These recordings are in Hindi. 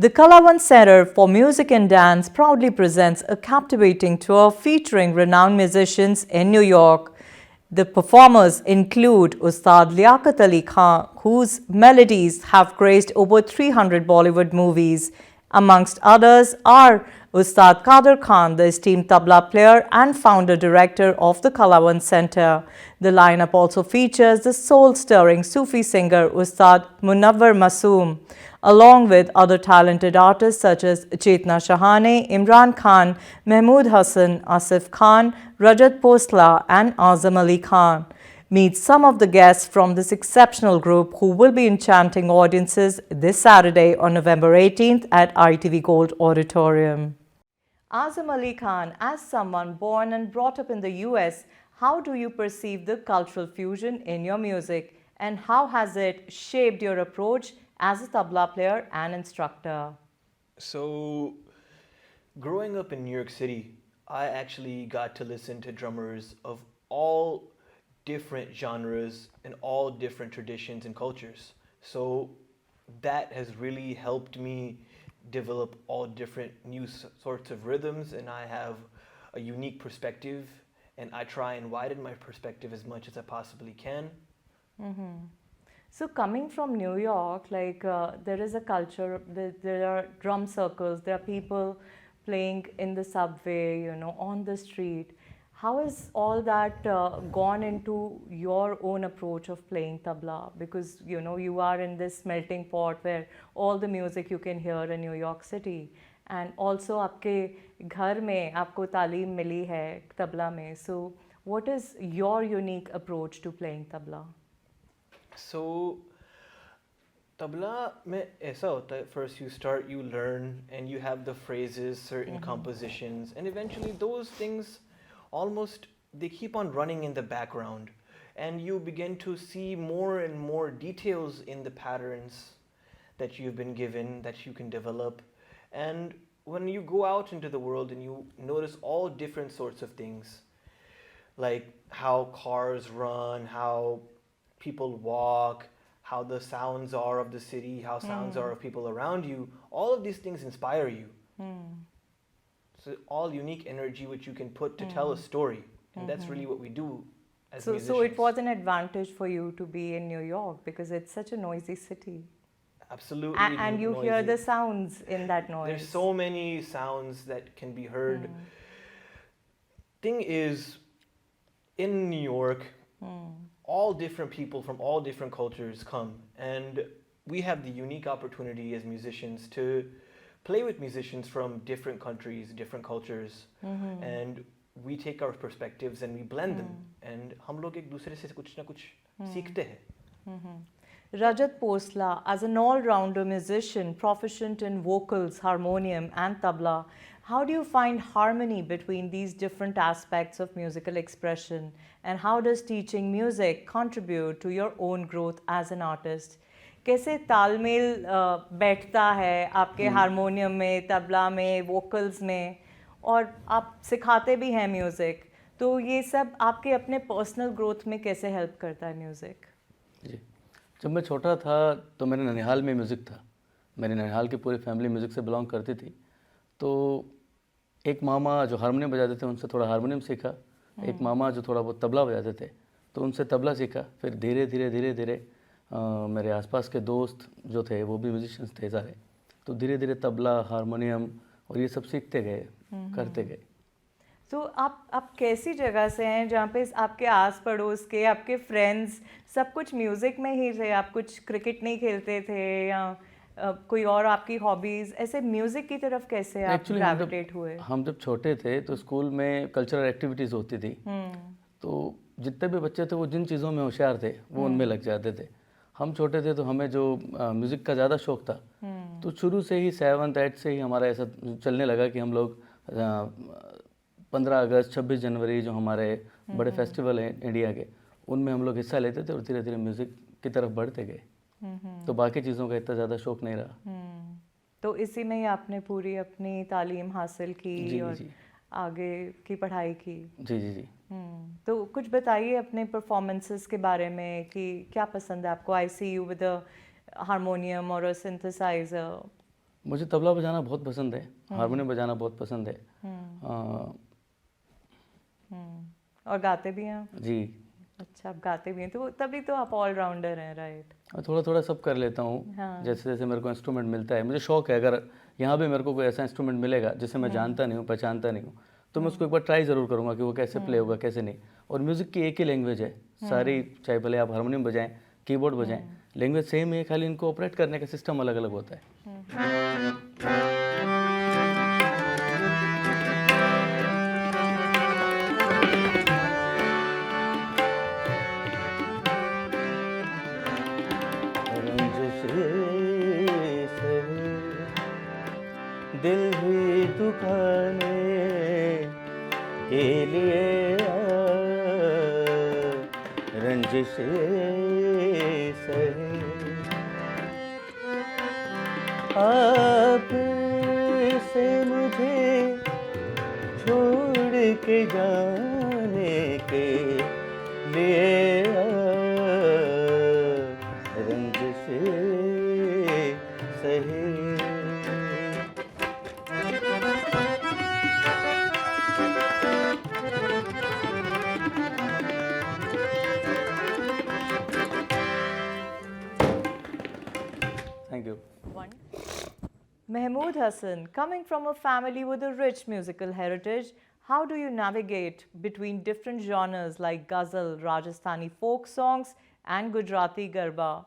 The Kalawan Center for Music and Dance proudly presents a captivating tour featuring renowned musicians in New York. The performers include Ustad Liaquat Ali Khan, whose melodies have graced over 300 Bollywood movies. Amongst others are Ustad Kader Khan, the esteemed tabla player and founder-director of the Kalawan Center. The lineup also features the soul-stirring Sufi singer Ustad Munawwar Masoom, along with other talented artists such as Chetna Shahane, Imran Khan, Mahmood Hassan, Asif Khan, Rajat Postla and Azam Ali Khan. Meet some of the guests from this exceptional group who will be enchanting audiences this Saturday on November 18th at ITV Gold Auditorium. Azam Ali Khan, as someone born and brought up in the US, how do you perceive the cultural fusion in your music and how has it shaped your approach as a tabla player and instructor? So, growing up in New York City, I actually got to listen to drummers of all different genres and all different traditions and cultures. So, that has really helped me develop all different new sorts of rhythms, and I have a unique perspective, and I try and widen my perspective as much as I possibly can. So coming from New York, there is a culture, there are drum circles, there are people playing in the subway, on the street. How has all that gone into your own approach of playing tabla? Because, you are in this melting pot where all the music you can hear in New York City. And also, आपके घर में आपको तालीम मिली है तबला में. So, what is your unique approach to playing tabla? So, tabla mein aisa hota hai, first you start, you learn, and you have the phrases, certain compositions, and eventually those things almost, they keep on running in the background, and you begin to see more and more details in the patterns that you've been given, that you can develop. And when you go out into the world and you notice all different sorts of things, like how cars run, how people walk, how the sounds are of the city, how sounds are of people around you, all of these things inspire you. So all unique energy which you can put to tell a story, and that's really what we do as musicians. So it was an advantage for you to be in New York because it's such a noisy city. Absolutely. And you noisy. hear the sounds in that noise. There's so many sounds that can be heard. Thing is, in New York, all different people from all different cultures come, and we have the unique opportunity as musicians to play with musicians from different countries, different cultures, and we take our perspectives and we blend them, and हम लोग एक दूसरे से कुछ ना कुछ सीखते हैं. Rajat Postla, as an all-rounder musician, proficient in vocals, harmonium and tabla, how do you find harmony between these different aspects of musical expression? And how does teaching music contribute to your own growth as an artist? कैसे तालमेल बैठता है आपके हारमोनियम में, तबला में, वोकल्स में, और आप सिखाते भी हैं म्यूज़िक, तो ये सब आपके अपने पर्सनल ग्रोथ में कैसे हेल्प करता है म्यूज़िक? जी, जब मैं छोटा था तो मेरे ननिहाल में म्यूज़िक था. मेरी ननिहाल की पूरी फैमिली म्यूज़िक से बिलोंग करती थी. तो एक मामा जो हारमोनियम बजाते थे उनसे थोड़ा हारमोनियम सीखा, एक मामा जो थोड़ा बहुत तबला बजाते थे तो उनसे तबला सीखा. फिर धीरे धीरे मेरे आसपास के दोस्त जो थे वो भी म्यूजिशियंस थे सारे, तो धीरे धीरे तबला, हारमोनियम और ये सब सीखते गए, करते गए. तो आप कैसी जगह से हैं जहाँ पे आपके आस पड़ोस के, आपके फ्रेंड्स सब कुछ म्यूज़िक में ही थे? आप कुछ क्रिकेट नहीं खेलते थे या कोई और आपकी हॉबीज़, ऐसे म्यूज़िक की तरफ कैसे आप ग्रेविटेट हुए? हम जब छोटे थे तो स्कूल में कल्चरल एक्टिविटीज़ होती थी, तो जितने भी बच्चे थे वो जिन चीज़ों में होशियार थे वो उनमें लग जाते थे. हम छोटे थे तो हमें जो म्यूज़िक का ज़्यादा शौक़ था, तो शुरू से ही 7th 8th से ही हमारा ऐसा चलने लगा कि हम लोग 15 अगस्त 26 जनवरी जो हमारे बड़े फेस्टिवल हैं इंडिया के, उनमें हम लोग हिस्सा लेते थे और धीरे धीरे म्यूज़िक की तरफ बढ़ते गए. तो बाकी चीज़ों का इतना ज़्यादा शौक़ नहीं रहा. तो इसी में ही आपने पूरी अपनी तालीम हासिल की और आगे की पढ़ाई की? जी. तो कुछ बताइए अपने परफॉर्मेंसेस के बारे में कि क्या पसंद है आपको? आई सी यू विद अ हारमोनियम और अ सिंथेसाइजर. मुझे तबला बजाना बहुत पसंद है, हारमोनियम बजाना बहुत पसंद है। और गाते भी हैं आप? जी। अच्छा, आप गाते भी हैं, तो तभी तो आप ऑलराउंडर हैं, राइट? और थोड़ा थोड़ा सब कर लेता हूँ। हाँ। जैसे जैसे मेरे को इंस्ट्रूमेंट मिलता है, मुझे शौक है, अगर यहाँ भी मेरे को कोई ऐसा इंस्ट्रूमेंट मिलेगा जिसे मैं जानता नहीं हूँ, पहचानता नहीं हूँ, तो मैं उसको एक बार ट्राई ज़रूर करूँगा कि वो कैसे प्ले होगा, कैसे नहीं। और म्यूज़िक की एक ही लैंग्वेज है सारी, चाहे भले आप हारमोनियम बजाएं, कीबोर्ड बजाएं, लैंग्वेज सेम है, खाली इनको ऑपरेट करने का सिस्टम अलग अलग होता है। दिल भी दुखाने के लिए रंजिश सहे, आप से मुझे छोड़ के जाने के लिए रंजिश सहे। Thank you. Mahmood Hassan, coming from a family with a rich musical heritage, how do you navigate between different genres like ghazal, Rajasthani folk songs, and Gujarati garba?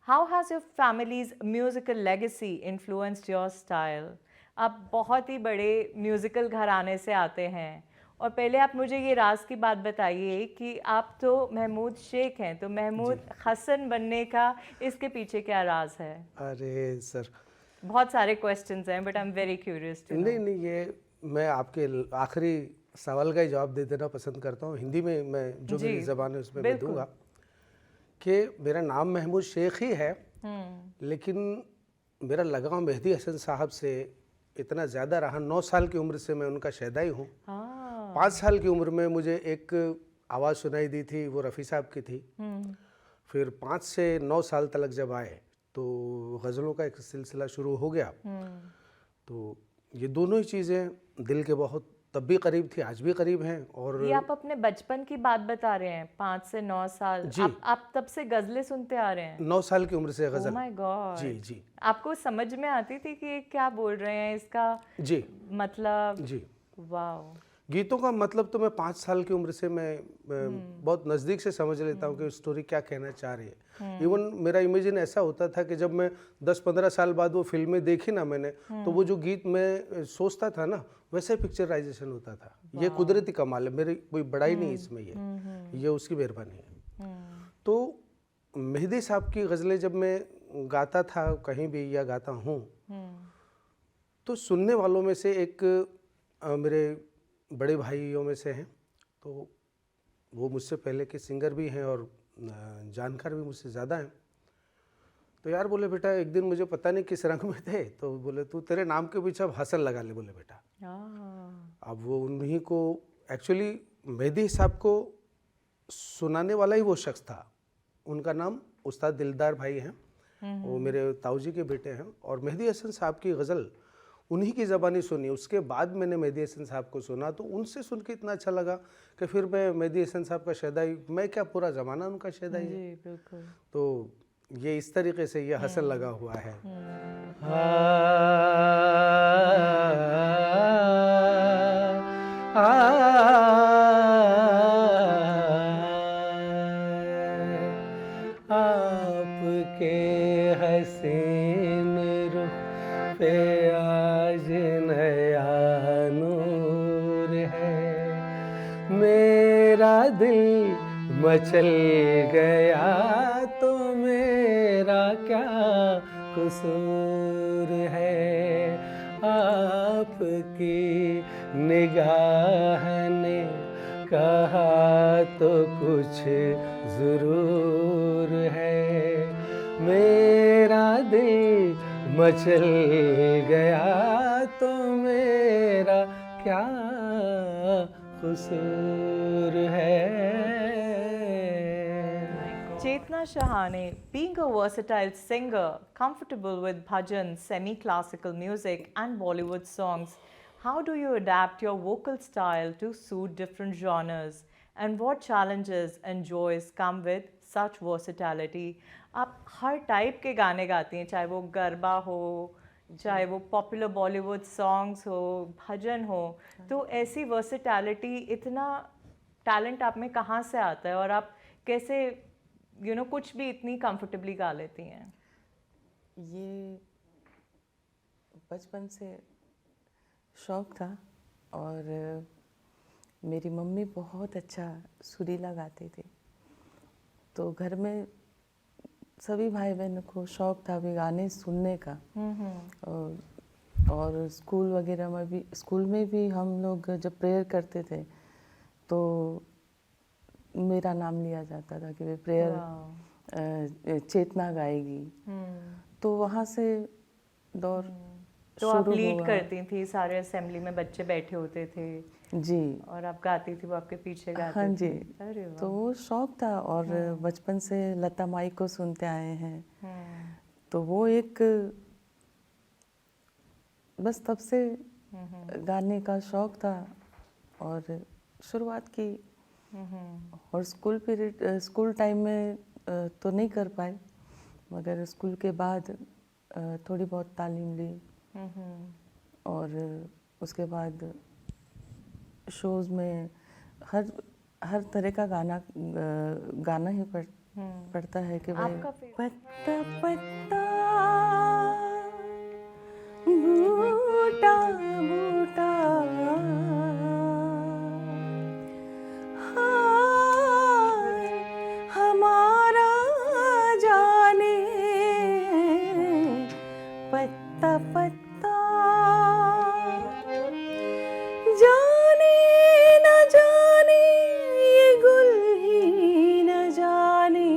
How has your family's musical legacy influenced your style? आप बहुत ही बड़े म्यूज़िकल घराने से आते हैं, और पहले आप मुझे ये राज की बात बताइए कि आप तो महमूद शेख हैं, तो महमूद हसन बनने का इसके पीछे क्या राज है? अरे सर, बहुत सारे क्वेश्चंस हैं, but I am very curious to know. नहीं, ये मैं आपके आखिरी सवाल का ही जवाब दे देना पसंद करता हूँ। हिंदी में मैं जो मेरी ज़बान है उसमें मैं दूंगा कि मेरा नाम महमूद शेख ही है, लेकिन मेरा लगाव मेहदी हसन साहब से इतना ज़्यादा रहा। 9 साल की उम्र से मैं उनका शहदाई हूँ। 5 साल की उम्र में मुझे एक आवाज़ सुनाई दी थी, वो रफ़ी साहब की थी। फिर 5 से 9 साल तक जब आए तो गज़लों का एक सिलसिला शुरू हो गया। तो ये दोनों ही चीज़ें दिल के बहुत तब भी करीब थी, आज भी करीब हैं। और ये आप अपने बचपन की बात बता रहे हैं, 5 से 9 साल? जी। आप तब से गज़लें सुनते आ रहे हैं? 9 साल की उम्र से गज़ल। Oh my God. जी जी। आपको समझ में आती थी कि ये क्या बोल रहे हैं, इसका जी मतलब? जी। वाओ। गीतों का मतलब तो मैं 5 साल की उम्र से मैं बहुत नज़दीक से समझ लेता हूँ कि स्टोरी क्या कहना चाह रही है। इवन मेरा इमेजिन ऐसा होता था कि जब मैं 10-15 साल बाद वो फिल्में देखी ना मैंने, तो वो जो गीत मैं सोचता था ना, वैसे पिक्चराइजेशन होता था। ये कुदरती कमाल है, मेरी कोई बड़ाई नहीं इसमें, ये उसकी मेहरबानी है। तो मेहदी साहब की गज़लें जब मैं गाता था कहीं भी या गाता हूँ, तो सुनने वालों में से एक मेरे बड़े भाइयों में से हैं, तो वो मुझसे पहले के सिंगर भी हैं और जानकार भी मुझसे ज़्यादा हैं। तो यार बोले, बेटा एक दिन मुझे पता नहीं किस रंग में थे, तो बोले तू तेरे नाम के पीछे अब हसन लगा ले, बोले बेटा। अब वो उन्हीं को एक्चुअली मेहदी साहब को सुनाने वाला ही वो शख्स था। उनका नाम उस्ताद दिलदार भाई हैं, वो मेरे ताऊजी के बेटे हैं। और मेहदी हसन साहब की गज़ल उन्हीं की ज़बानी सुनी। उसके बाद मैंने मेहदी हसन साहब को सुना, तो उनसे सुन के इतना अच्छा लगा कि फिर मैं मेहदी हसन साहब का शहदाई, मैं क्या पूरा ज़माना उनका शहदाई है। बिल्कुल। तो ये इस तरीके से ये हसन लगा हुआ है। आपके हसीन रुख पे आज नया नूर है, मेरा दिल मचल गया तो मेरा क्या कसूर है। आपकी निगाह ने कहा तो कुछ ज़रूर है, मेरा दिल मचल गया तो मेरा क्या कसूर है। Chetna Shahane, being a versatile singer, comfortable with bhajan, semi-classical music and Bollywood songs, how do you adapt your vocal style to suit different genres? And what challenges and joys come with such versatility? आप हर टाइप के गाने गाती हैं, चाहे वो गरबा हो, चाहे वो पॉपुलर बॉलीवुड सॉन्ग्स हो, भजन हो, तो ऐसी वर्सिटैलिटी, इतना टैलेंट आप में कहाँ से आता है और आप कैसे कुछ भी इतनी कंफर्टेबली गा लेती हैं? ये बचपन से शौक़ था और मेरी मम्मी बहुत अच्छा सुरीला गाती थी, तो घर में सभी भाई बहनों को शौक़ था भी गाने सुनने का। और स्कूल में भी हम लोग जब प्रेयर करते थे तो मेरा नाम लिया जाता था कि वे प्रेयर चेतना गाएगी। तो वहाँ से दौर तो आप शुरू लीड हुआ। करती थी, सारे असेंबली में बच्चे बैठे होते थे जी और आप गाती थी, वो आपके पीछे गाते हाँ थे। जी। अरे वाह। तो वो शौक़ था और बचपन से लता माई को सुनते आए हैं, तो वो एक बस तब से गाने का शौक़ था और शुरुआत की। और स्कूल टाइम में तो नहीं कर पाए, मगर स्कूल के बाद थोड़ी बहुत तालीम ली और उसके बाद शोज़ में हर तरह का गाना ही पड़ता है कि भाई आपका पत्ता पत्ता बूटा बूटा हाय हमारा जाने पत्ता पत्ता जाने न जाने ये गुल ही न जाने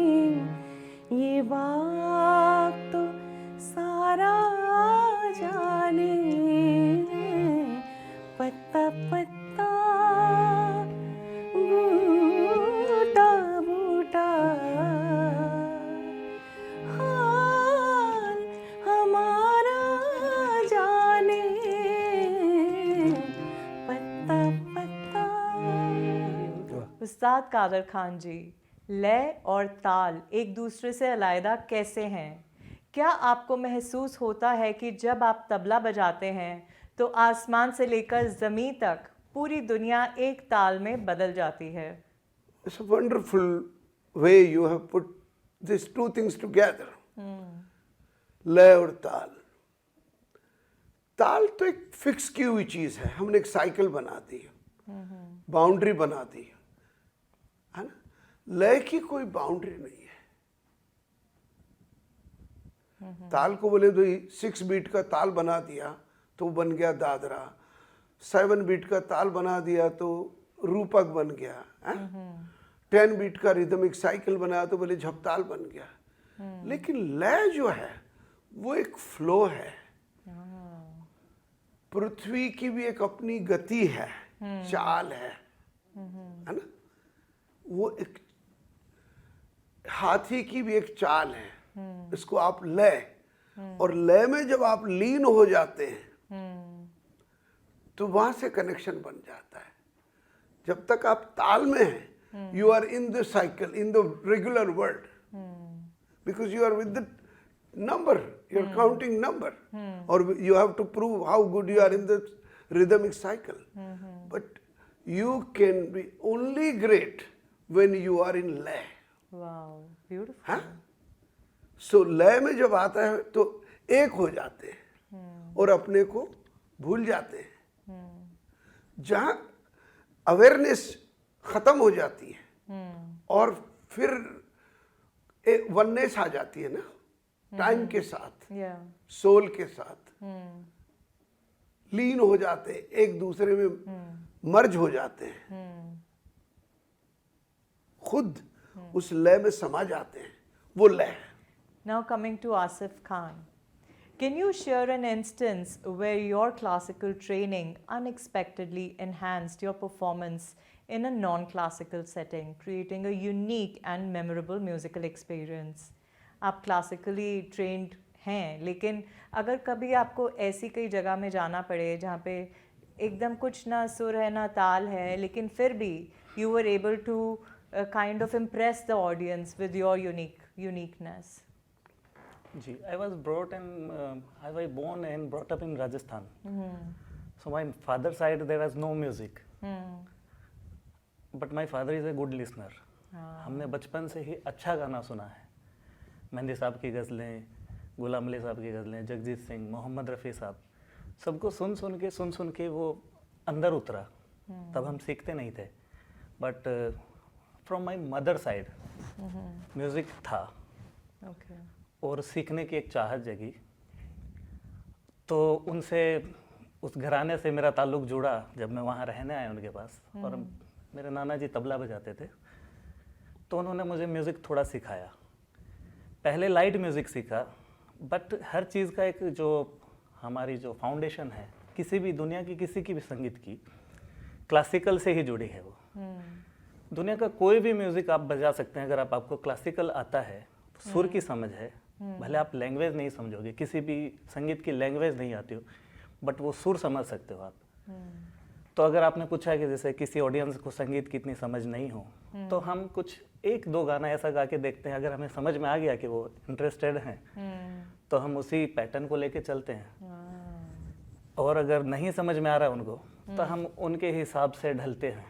ये बाग तो सारा जाने पत्ता पत्ता बूटा बूटा हाल हमारा जाने पत्ता पत्ता। उस्ताद कादर खान जी, लय और ताल एक दूसरे से अलग कैसे हैं? क्या आपको महसूस होता है कि जब आप तबला बजाते हैं तो आसमान से लेकर ज़मीन तक पूरी दुनिया एक ताल में बदल जाती है? It's a wonderful way you have put these two things together. लय और ताल। ताल तो एक फिक्स की हुई चीज है, हमने एक साइकिल बना दी है, बाउंड्री बना दी है ना। लय की कोई बाउंड्री नहीं है। ताल को बोले तो 6 बीट का ताल बना दिया तो बन गया दादरा, 7 बीट का ताल बना दिया तो रूपक बन गया, 10 बीट का रिदमिक साइकिल बनाया तो बोले झपताल बन गया। लेकिन लय जो है वो एक फ्लो है। पृथ्वी की भी एक अपनी गति है, चाल है ना। वो एक हाथी की भी एक चाल है, इसको आप लय, और लय में जब आप लीन हो जाते हैं तो वहां से कनेक्शन बन जाता है। जब तक आप ताल में हैं, you are in the cycle, in the regular world, because you are with the number, you're counting number, or you have to prove how good you are in the rhythmic cycle. But you can be only great when you are in lay. Wow, beautiful. हाँ? So लय में जब आता है तो एक हो जाते हैं और अपने को भूल जाते हैं। जहाँ अवेयरनेस खत्म हो जाती है और फिर एक वननेस आ जाती है ना, टाइम के साथ, सोल के साथ लीन हो जाते हैं, एक दूसरे में मर्ज हो जाते हैं, खुद उस लय में समा जाते हैं, वो लय है। Now coming to Asif Khan, can you share an instance where your classical training unexpectedly enhanced your performance in a non-classical setting, creating a unique and memorable musical experience. आप classically trained हैं, लेकिन अगर कभी आपको ऐसी कई जगह में जाना पड़े जहाँ पे एकदम कुछ ना सुर है ना ताल है, लेकिन फिर भी you were able to kind of impress the audience with your uniqueness. Ji, I was born and brought up in Rajasthan. So my father's side there was no music. But my father is a good listener. हमने बचपन से ही अच्छा गाना सुना है. मेहंदी साहब की गज़लें, गुलाम अली साहब की गज़लें, जगजीत सिंह, मोहम्मद रफ़ी साहब, सबको सुन सुन के वो अंदर उतरा. तब हम सीखते नहीं थे. But from my mother side music था. Okay. और सीखने की एक चाहत जगी. तो उनसे, उस घराने से मेरा ताल्लुक़ जुड़ा जब मैं वहाँ रहने आया उनके पास. और मेरे नाना जी तबला बजाते थे, तो उन्होंने मुझे म्यूज़िक थोड़ा सिखाया. पहले लाइट म्यूज़िक सीखा, बट हर चीज़ का एक जो हमारी जो फाउंडेशन है किसी भी दुनिया की किसी की भी संगीत की, क्लासिकल से ही जुड़ी है. वो दुनिया का कोई भी म्यूज़िक आप बजा सकते हैं अगर आपको क्लासिकल आता है, सुर की समझ है. भले आप लैंग्वेज नहीं समझोगे, किसी भी संगीत की लैंग्वेज नहीं आती हो, बट वो सुर समझ सकते हो आप. तो अगर आपने पूछा है कि जैसे किसी ऑडियंस को संगीत की इतनी समझ नहीं हो, तो हम कुछ एक दो गाना ऐसा गा के देखते हैं. अगर हमें समझ में आ गया कि वो इंटरेस्टेड हैं, तो हम उसी पैटर्न को लेके चलते हैं. और अगर नहीं समझ में आ रहा है उनको, तो हम उनके हिसाब से ढलते हैं.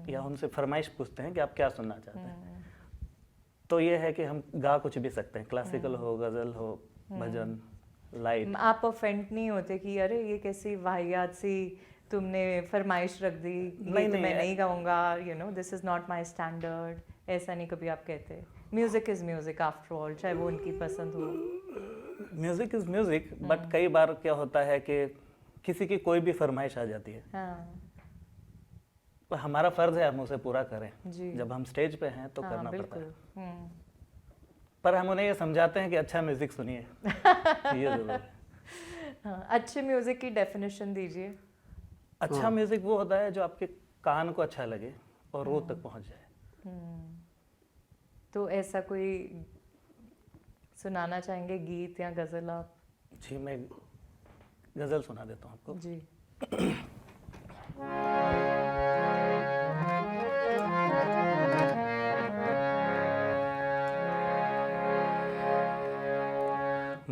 या उनसे फरमाइश पूछते हैं कि आप क्या सुनना चाहते हैं. तो ये है कि हम गा कुछ भी सकते हैं, क्लासिकल हो, गज़ल हो, भजन, लाइट. आप ऑफेंड नहीं होते कि अरे ये कैसी वाहियात सी तुमने फरमाइश रख दी, ये तो मैं नहीं गाऊंगा, you know this is not my standard, ऐसा नहीं कभी आप कहते? Music is music after all, चाहे वो उनकी पसंद हो. म्यूज़िक इज़ म्यूज़िक, बट कई बार क्या होता है कि किसी की कोई भी फरमाइश आ जाती है. हाँ तो हमारा फ़र्ज़ है हम उसे पूरा करें. जी. जब हम स्टेज पे हैं तो करना पड़ता बिल्कुल. है. पर हम उन्हें ये समझाते हैं कि अच्छा म्यूज़िक सुनिए. ये ज़रूर है. हाँ, अच्छे म्यूज़िक की डेफिनेशन दीजिए. अच्छा म्यूज़िक वो होता है जो आपके कान को अच्छा लगे और रूह तक पहुंच जाए. तो ऐसा कोई सुनाना चाहेंगे गीत या गज़ल आप? जी, मैं गज़ल सुना देता हूँ आपको. जी.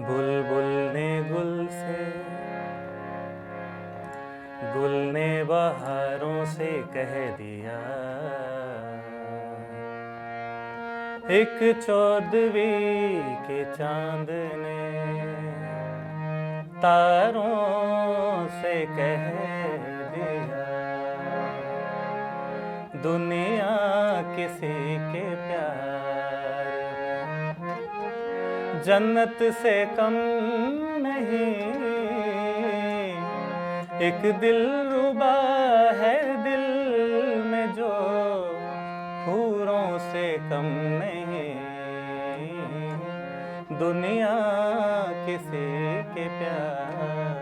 बुलबुल ने गुल से, गुल ने बहारों से कह दिया, एक चौदहवीं के चांद ने तारों से कह दिया, दुनिया किसी के प्यार में जन्नत से कम नहीं, एक दिलरुबा है दिल में जो हूरों से कम नहीं, दुनिया किसी के प्यार